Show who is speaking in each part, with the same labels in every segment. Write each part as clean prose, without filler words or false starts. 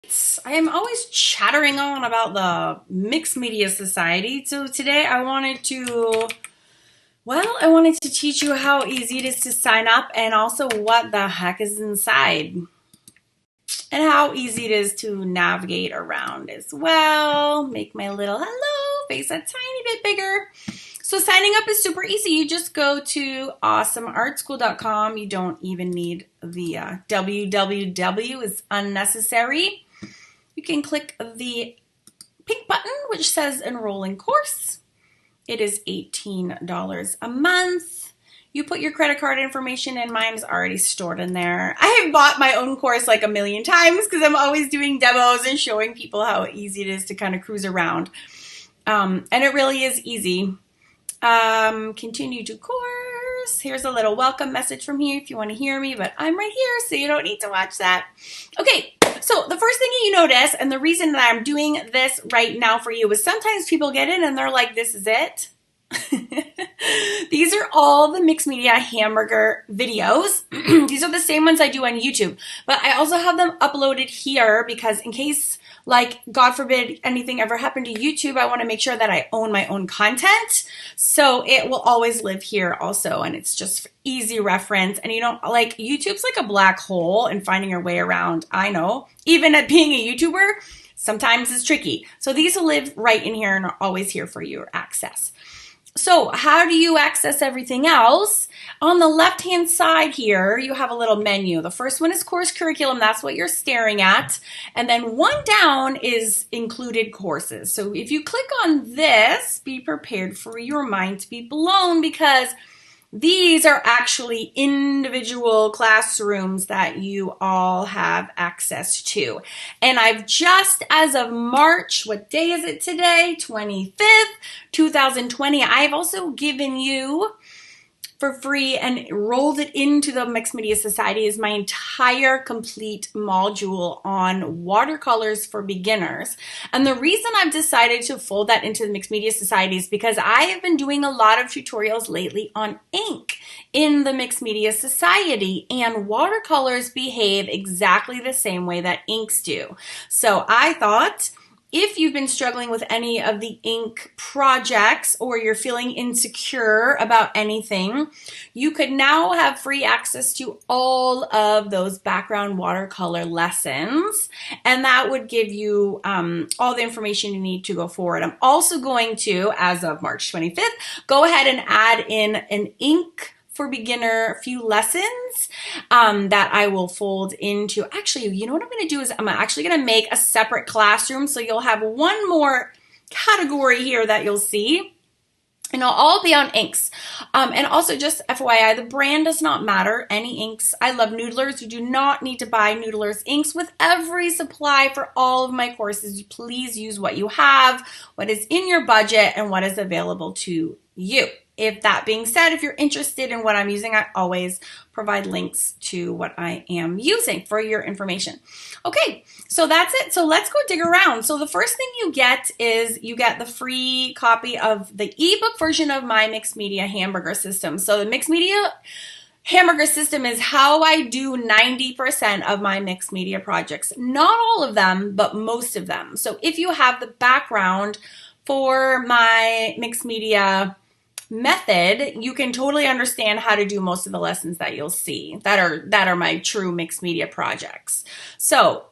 Speaker 1: I am always chattering on about the Mixed Media Society. So today I wanted to teach you how easy it is to sign up and also what the heck is inside and how easy it is to navigate around as well. Make my little hello face a tiny bit bigger. So signing up is super easy. You just go to awesomeartschool.com. You don't even need the www. It's unnecessary. You can click the pink button which says enroll in course. It is $18 a month. You put your credit card information in. Mine is already stored in there. I have bought my own course like a million times because I'm always doing demos and showing people how easy it is to kind of cruise around. And it really is easy. Continue to course. Here's a little welcome message from here if you want to hear me, but I'm right here, so you don't need to watch that. Okay, so the first thing you notice, and the reason that I'm doing this right now for you, is sometimes people get in and they're like, this is it. These are all the mixed media hamburger videos. These are the same ones I do on YouTube, but I also have them uploaded here because in case, like, God forbid anything ever happened to YouTube, I want to make sure that I own my own content. So it will always live here also. And it's just easy reference. And you don't like, YouTube's like a black hole and finding your way around. I know, even at being a YouTuber, sometimes it's tricky. So these will live right in here and are always here for your access. So how do you access everything else? On the left-hand side here, you have a little menu. The first one is course curriculum. That's what you're staring at. And then one down is included courses. So if you click on this, be prepared for your mind to be blown because these are actually individual classrooms that you all have access to. And I've just, as of March, what day is it today? 25th, 2020. I've also given you for free and rolled it into the Mixed Media Society is my entire complete module on watercolors for beginners. And the reason I've decided to fold that into the Mixed Media Society is because I have been doing a lot of tutorials lately on ink in the Mixed Media Society, and watercolors behave exactly the same way that inks do. So I thought, if you've been struggling with any of the ink projects or you're feeling insecure about anything, you could now have free access to all of those background watercolor lessons. And that would give you all the information you need to go forward. I'm also going to, as of March 25th, go ahead and add in an ink for beginner few lessons that I will fold into. Actually, you know what I'm going to do is I'm actually going to make a separate classroom. So you'll have one more category here that you'll see. And it'll all be on inks. And also just FYI, the brand does not matter. Any inks. I love Noodlers. You do not need to buy Noodlers inks with every supply for all of my courses. Please use what you have, what is in your budget, and what is available to you. If that being said, if you're interested in what I'm using, I always provide links to what I am using for your information. Okay, so that's it. So let's go dig around. So the first thing you get is you get the free copy of the ebook version of my Mixed Media Hamburger System. So the Mixed Media Hamburger System is how I do 90% of my mixed media projects. Not all of them, but most of them. So if you have the background for my mixed media method, you can totally understand how to do most of the lessons that you'll see that are my true mixed media projects. So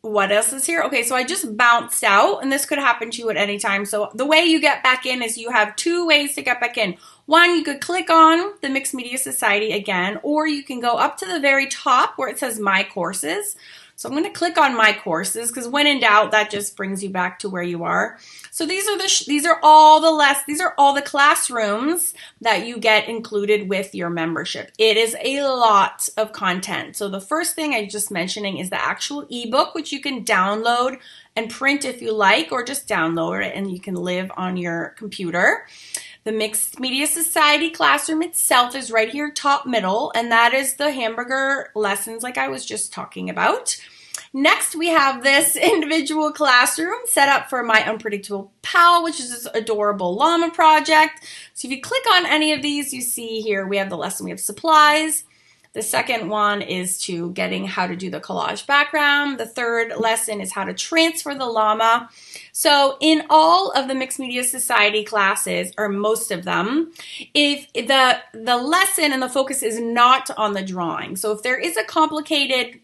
Speaker 1: what else is here? Okay, so I just bounced out, and this could happen to you at any time. So the way you get back in is you have two ways to get back in. One, you could click on the Mixed Media Society again, or you can go up to the very top where it says My Courses. So I'm going to click on My Courses because when in doubt, that just brings you back to where you are. So these are all the classrooms that you get included with your membership. It is a lot of content. So the first thing I just mentioning is the actual ebook, which you can download and print if you like, or just download it and you can live on your computer. The Mixed Media Society classroom itself is right here, top middle, and that is the hamburger lessons like I was just talking about. Next, we have this individual classroom set up for my unpredictable pal, which is this adorable llama project. So if you click on any of these, you see here we have the lesson, we have supplies, The second one is to getting how to do the collage background. The third lesson is how to transfer the llama. So in all of the Mixed Media Society classes, or most of them, if the lesson and the focus is not on the drawing. So if there is a complicated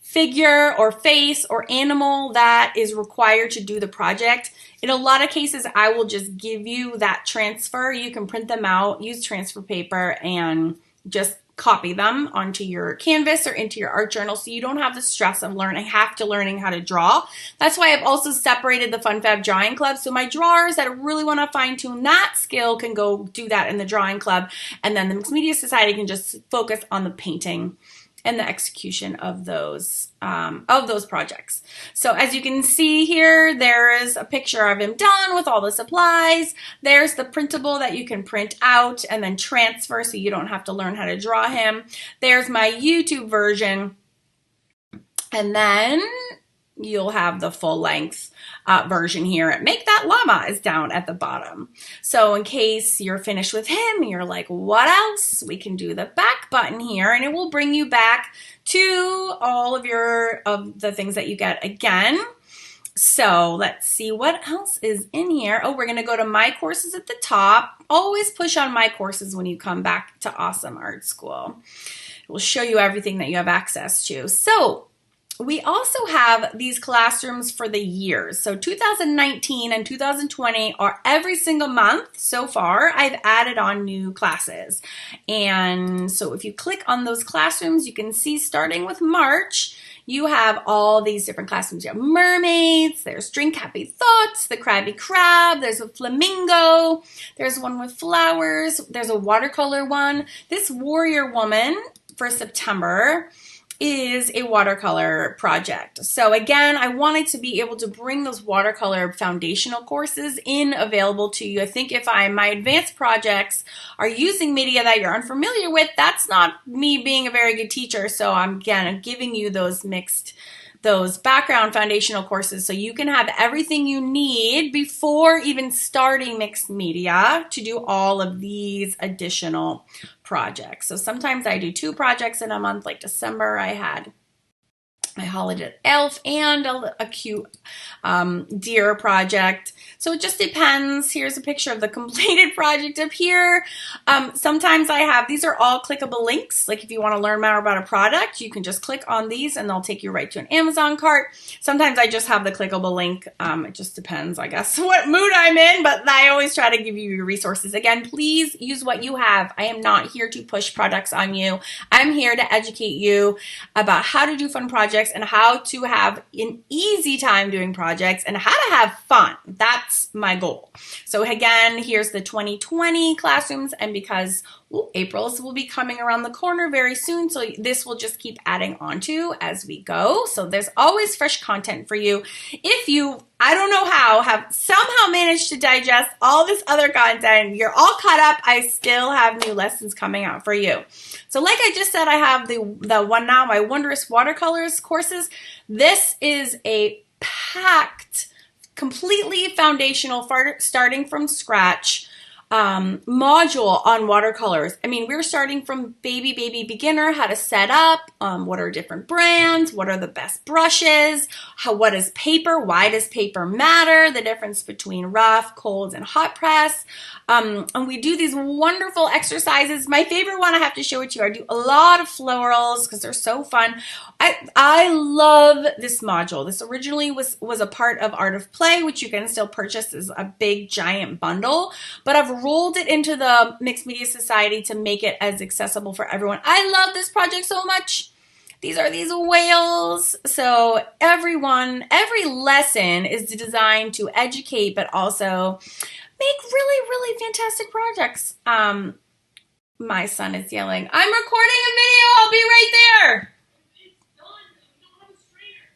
Speaker 1: figure or face or animal that is required to do the project, in a lot of cases, I will just give you that transfer. You can print them out, use transfer paper, and just copy them onto your canvas or into your art journal, so you don't have the stress of learning how to draw. That's why I've also separated the Fun Fab Drawing Club. So my drawers that really want to fine tune that skill can go do that in the drawing club, and then the Mixed Media Society can just focus on the painting and the execution of those projects. So as you can see here, there is a picture of him done with all the supplies. There's the printable that you can print out and then transfer so you don't have to learn how to draw him. There's my YouTube version. And then you'll have the full length version here. Make That Llama is down at the bottom. So in case you're finished with him and you're like, what else? We can do the back button here, and it will bring you back to all of the things that you get again. So let's see what else is in here. Oh, we're going to go to My Courses at the top. Always push on My Courses when you come back to Awesome Art School. It will show you everything that you have access to. So we also have these classrooms for the years. So 2019 and 2020 are every single month so far. I've added on new classes. And so if you click on those classrooms, you can see starting with March, you have all these different classrooms. You have mermaids, there's Drink Happy Thoughts, the Krabby Crab, there's a flamingo, there's one with flowers, there's a watercolor one. This warrior woman for September is a watercolor project. So again, I wanted to be able to bring those watercolor foundational courses in available to you. I think if my advanced projects are using media that you're unfamiliar with, that's not me being a very good teacher. So I'm again giving you those background foundational courses so you can have everything you need before even starting mixed media to do all of these additional projects. So sometimes I do 2 projects in a month. Like December, I had my holiday elf and a cute deer project. So it just depends. Here's a picture of the completed project up here. Sometimes I have, these are all clickable links. Like if you want to learn more about a product, you can just click on these and they'll take you right to an Amazon cart. Sometimes I just have the clickable link. It just depends, I guess, what mood I'm in, but I always try to give you your resources. Again, please use what you have. I am not here to push products on you. I'm here to educate you about how to do fun projects and how to have an easy time doing projects and how to have fun. That's my goal. So again, here's the 2020 classrooms, and because April's will be coming around the corner very soon, so this will just keep adding on to as we go. So there's always fresh content for you. If you, I don't know how, have somehow managed to digest all this other content, you're all caught up, I still have new lessons coming out for you. So like I just said, I have the one now, my Wondrous Watercolors courses. This is a packed, completely foundational, starting from scratch module on watercolors. I mean, we're starting from baby beginner, how to set up, what are different brands, what are the best brushes, what is paper, why does paper matter, the difference between rough, cold, and hot press. And we do these wonderful exercises. My favorite one, I have to show it to you. I do a lot of florals because they're so fun. I love this module. This originally was a part of Art of Play, which you can still purchase as a big giant bundle, but I've rolled it into the Mixed Media Society to make it as accessible for everyone. I love this project so much. These are these whales. So every lesson is designed to educate, but also make really, really fantastic projects. My son is yelling, I'm recording a video. I'll be right there.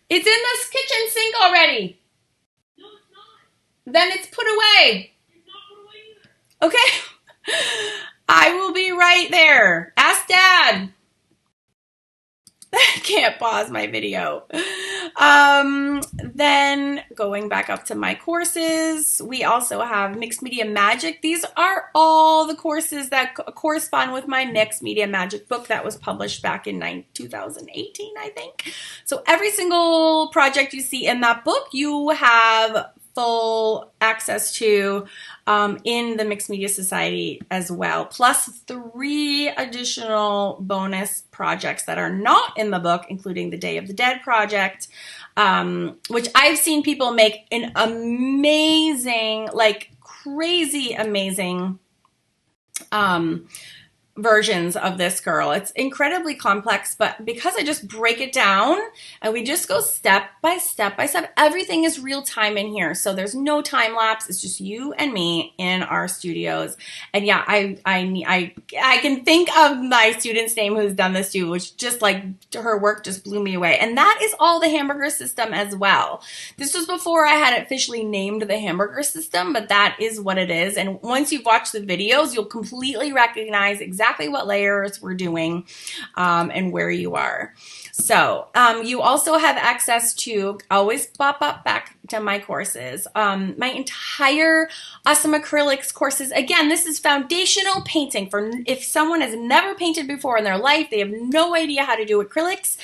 Speaker 1: It's in this kitchen sink already. No, it's not. Then it's put away. It's not put away either. Okay. I will be right there. Ask Dad. I can't pause my video. Then going back up to my courses, we also have Mixed Media Magic. These are all the courses that correspond with my Mixed Media Magic book that was published back in 2018, I think. So every single project you see in that book, you have full access to in the Mixed Media Society as well, plus 3 additional bonus projects that are not in the book, including the Day of the Dead project, which I've seen people make an amazing, like crazy amazing versions of this girl. It's incredibly complex, but because I just break it down and we just go step by step by step, everything is real time in here. So there's no time lapse. It's just you and me in our studios. And yeah, I can think of my student's name who's done this too, which just like her work just blew me away. And that is all the Hamburger System as well. This was before I had officially named the Hamburger System, but that is what it is. And once you've watched the videos, you'll completely recognize exactly what layers we're doing and where you are. So you also have access to, always pop up back to my courses, my entire Awesome Acrylics courses. Again, this is foundational painting for if someone has never painted before in their life, they have no idea how to do acrylics.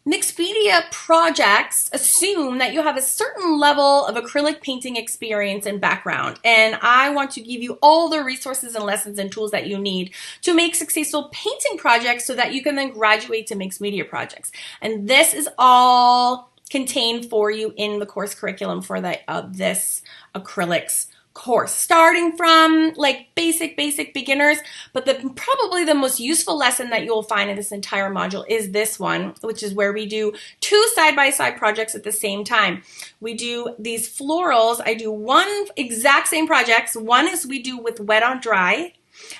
Speaker 1: Mixed media projects assume that you have a certain level of acrylic painting experience and background, and I want to give you all the resources and lessons and tools that you need to make successful painting projects so that you can then graduate to mixed media projects. And this is all contained for you in the course curriculum for this acrylics course, starting from like basic beginners, but probably the most useful lesson that you'll find in this entire module is this one, which is where we do 2 side-by-side projects at the same time. We do these florals. I do 1 exact same projects. One is we do with wet on dry,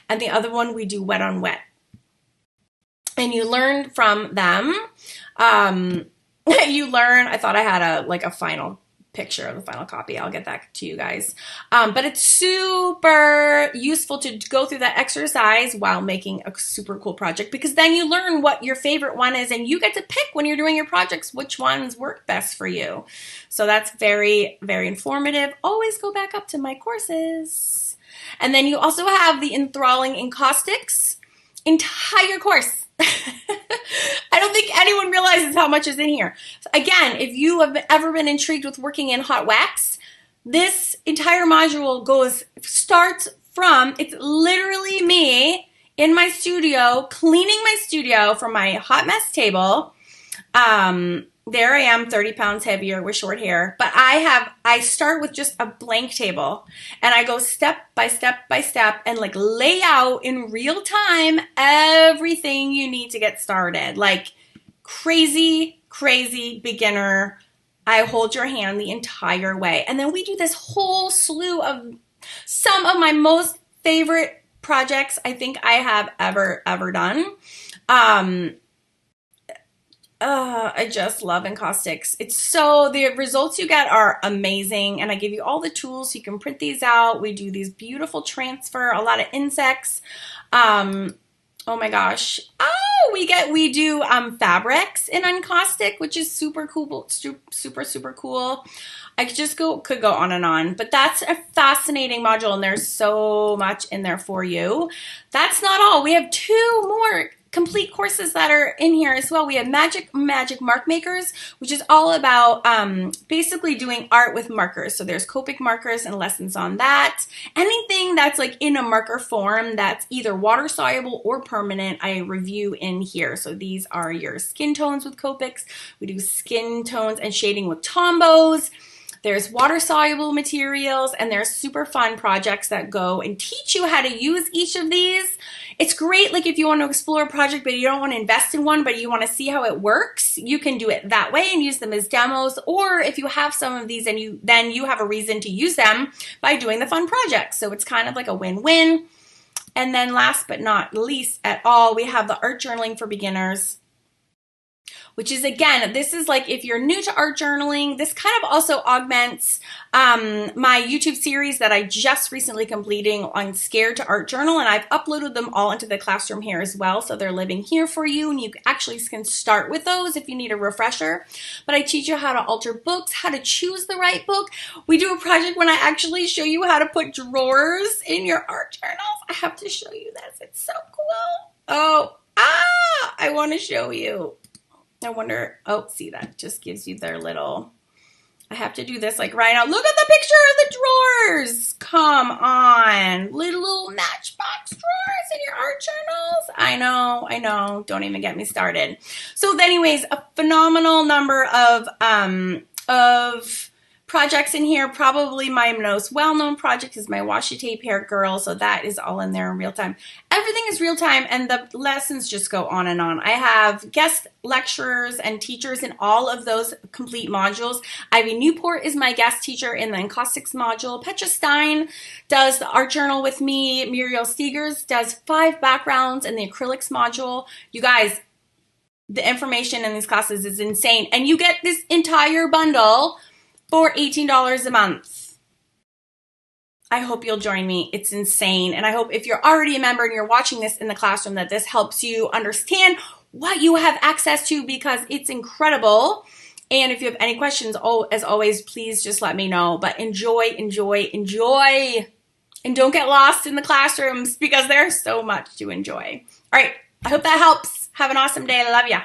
Speaker 1: and the other one we do wet on wet. And you learn from them. You learn, I thought I had a final picture of the final copy. I'll get that to you guys. But it's super useful to go through that exercise while making a super cool project, because then you learn what your favorite one is and you get to pick when you're doing your projects which ones work best for you. So that's very, very informative. Always go back up to my courses. And then you also have the enthralling Encaustics entire course. I don't think anyone realizes how much is in here. So again, if you have ever been intrigued with working in hot wax, this entire module starts from, it's literally me in my studio, cleaning my studio from my hot mess table. There I am, 30 pounds heavier with short hair, but I start with just a blank table and I go step by step by step and like lay out in real time everything you need to get started. Like crazy beginner. I hold your hand the entire way. And then we do this whole slew of some of my most favorite projects I think I have ever done. I just love Encaustics. The results you get are amazing, and I give you all the tools so you can print these out. We do these beautiful transfer, a lot of insects. Oh my gosh. Oh, we do fabrics in Encaustic, which is super cool, super cool. I could go on and on, but that's a fascinating module, and there's so much in there for you. That's not all. We have 2 more complete courses that are in here as well. We have Magic Mark Makers, which is all about basically doing art with markers. So there's Copic markers and lessons on that. Anything that's like in a marker form that's either water soluble or permanent, I review in here. So these are your skin tones with Copics. We do skin tones and shading with Tombos. There's water soluble materials, and there's super fun projects that go and teach you how to use each of these. It's great, like if you want to explore a project but you don't want to invest in one, but you want to see how it works, you can do it that way and use them as demos. Or if you have some of these and then you have a reason to use them by doing the fun projects. So it's kind of like a win-win. And then last but not least at all, we have the art journaling for beginners. which is, again, this is like if you're new to art journaling, this kind of also augments my YouTube series that I just recently completing on Scared to Art Journal, and I've uploaded them all into the classroom here as well, so they're living here for you, and you actually can start with those if you need a refresher. But I teach you how to alter books, how to choose the right book. We do a project when I actually show you how to put drawers in your art journals. I have to show you this. It's so cool. Oh, I want to show you. I wonder, oh, see, that just gives you their little, I have to do this like right now. Look at the picture of the drawers. Come on. Little matchbox drawers in your art journals. I know. Don't even get me started. So anyways, a phenomenal number of projects in here. Probably my most well-known project is my washi tape hair girl. So that is all in there in real time. Everything is real time, and the lessons just go on and on. I have guest lecturers and teachers in all of those complete modules. Ivy Newport is my guest teacher in the Encaustics module. Petra Stein does the art journal with me. Muriel Stegers does 5 backgrounds in the acrylics module. You guys, the information in these classes is insane. And you get this entire bundle for $18 a month. I hope you'll join me. It's insane. And I hope if you're already a member and you're watching this in the classroom that this helps you understand what you have access to, because it's incredible. And if you have any questions, as always, please just let me know. But enjoy. And don't get lost in the classrooms because there's so much to enjoy. All right. I hope that helps. Have an awesome day. I love ya.